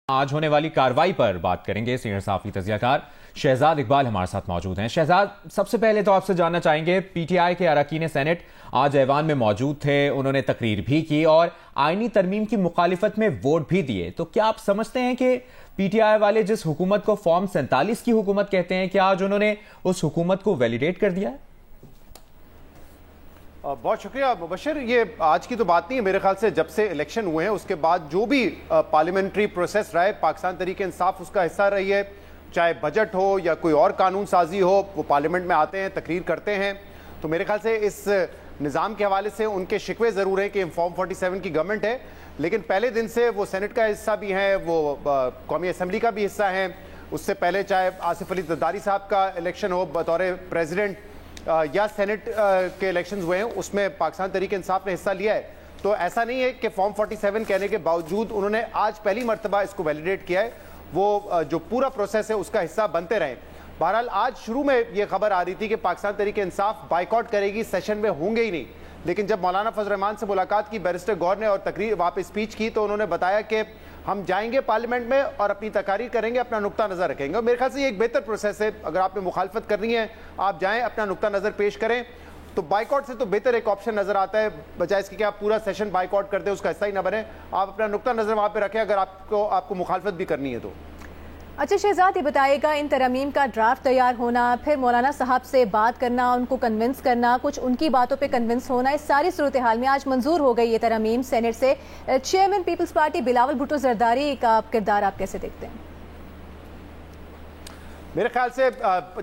آج ہونے والی کاروائی پر بات کریں گے. سینئر صحافی تجزیہ کار شہزاد اقبال ہمارے ساتھ موجود ہیں. شہزاد، سب سے پہلے تو آپ سے جاننا چاہیں گے، پی ٹی آئی کے اراکین سینٹ آج ایوان میں موجود تھے، انہوں نے تقریر بھی کی اور آئینی ترمیم کی مخالفت میں ووٹ بھی دیے. تو کیا آپ سمجھتے ہیں کہ پی ٹی آئی والے جس حکومت کو فارم 47 کی حکومت کہتے ہیں، کیا آج انہوں نے اس حکومت کو ویلیڈیٹ کر دیا ہے؟ بہت شکریہ مبشر. یہ آج کی تو بات نہیں ہے، میرے خیال سے جب سے الیکشن ہوئے ہیں اس کے بعد جو بھی پارلیمنٹری پروسیس رہا ہے، پاکستان تحریک انصاف اس کا حصہ رہی ہے. چاہے بجٹ ہو یا کوئی اور قانون سازی ہو، وہ پارلیمنٹ میں آتے ہیں، تقریر کرتے ہیں. تو میرے خیال سے اس نظام کے حوالے سے ان کے شکوے ضرور ہیں کہ فارم 47 کی گورنمنٹ ہے، لیکن پہلے دن سے وہ سینٹ کا حصہ بھی ہیں، وہ قومی اسمبلی کا بھی حصہ ہیں. اس سے پہلے چاہے آصف علی زرداری صاحب کا الیکشن ہو بطور پریزیڈنٹ یا سینٹ کے الیکشنز ہوئے ہیں، اس میں پاکستان تحریک انصاف نے حصہ لیا ہے. تو ایسا نہیں ہے کہ فارم 47 کہنے کے باوجود انہوں نے آج پہلی مرتبہ اس کو ویلیڈیٹ کیا ہے. وہ جو پورا پروسیس ہے اس کا حصہ بنتے رہے. بہرحال آج شروع میں یہ خبر آ رہی تھی کہ پاکستان تحریک انصاف بائیکاٹ کرے گی، سیشن میں ہوں گے ہی نہیں. لیکن جب مولانا فضل الرحمان سے ملاقات کی بیرسٹر گور نے اور تقریر وہاں پہ اسپیچ کی، تو انہوں نے بتایا کہ ہم جائیں گے پارلیمنٹ میں اور اپنی تقاریر کریں گے، اپنا نقطہ نظر رکھیں گے. اور میرے خیال سے یہ ایک بہتر پروسیس ہے. اگر آپ نے مخالفت کرنی ہے، آپ جائیں، اپنا نقطہ نظر پیش کریں. تو بائیکاٹ سے تو بہتر ایک آپشن نظر آتا ہے، بجائے اس کے کہ آپ پورا سیشن بائیکاٹ کر دیں، اس کا حصہ ہی نہ بنے. آپ اپنا نقطہ نظر وہاں پہ رکھیں اگر آپ کو مخالفت بھی کرنی ہے تو. اچھا شہزاد، یہ بتائیے گا، ان ترامیم کا ڈرافٹ تیار ہونا، پھر مولانا صاحب سے بات کرنا، ان کو کنونس کرنا، کچھ ان کی باتوں پہ کنونس ہونا، اس ساری صورتحال میں آج منظور ہو گئی یہ ترامیم سینٹ سے. چیئرمین پیپلز پارٹی بلاول بھٹو زرداری کا کردار آپ کیسے دیکھتے ہیں؟ میرے خیال سے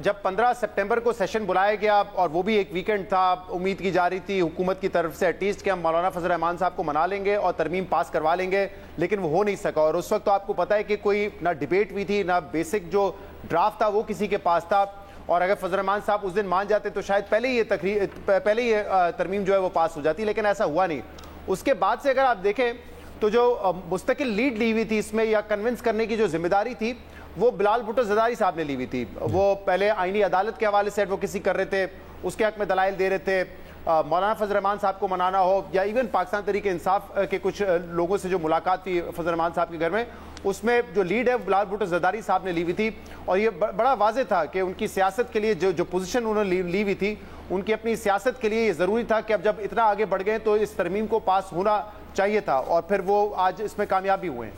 جب 15 سپٹمبر کو سیشن بلایا گیا اور وہ بھی ایک ویکنڈ تھا، امید کی جا رہی تھی حکومت کی طرف سے ایٹ لیسٹ کہ ہم مولانا فضل الرحمان صاحب کو منا لیں گے اور ترمیم پاس کروا لیں گے، لیکن وہ ہو نہیں سکا. اور اس وقت تو آپ کو پتہ ہے کہ کوئی نہ ڈیبیٹ بھی تھی، نہ بیسک جو ڈرافٹ تھا وہ کسی کے پاس تھا. اور اگر فضل الرحمان صاحب اس دن مان جاتے تو شاید پہلے یہ ترمیم جو ہے وہ پاس ہو جاتی، لیکن ایسا ہوا نہیں. اس کے بعد سے اگر آپ دیکھیں تو جو مستقل لیڈ لی ہوئی تھی اس میں یا کنونس کرنے کی جو ذمہ داری تھی، وہ بلاول بھٹو زرداری صاحب نے لی ہوئی تھی. وہ پہلے آئینی عدالت کے حوالے سے ایڈوکیسی کر رہے تھے، اس کے حق میں دلائل دے رہے تھے. مولانا فضل الرحمان صاحب کو منانا ہو یا ایون پاکستان تحریک انصاف کے کچھ لوگوں سے جو ملاقات تھی فضل الرحمان صاحب کے گھر میں، اس میں جو لیڈ ہے بلاول بھٹو زرداری صاحب نے لی ہوئی تھی. اور یہ بڑا واضح تھا کہ ان کی سیاست کے لیے جو پوزیشن انہوں نے لی ہوئی تھی، ان کی اپنی سیاست کے لیے یہ ضروری تھا کہ اب جب اتنا آگے بڑھ گئے تو اس ترمیم کو پاس ہونا چاہیے تھا، اور پھر وہ آج اس میں کامیاب بھی ہوئے ہیں.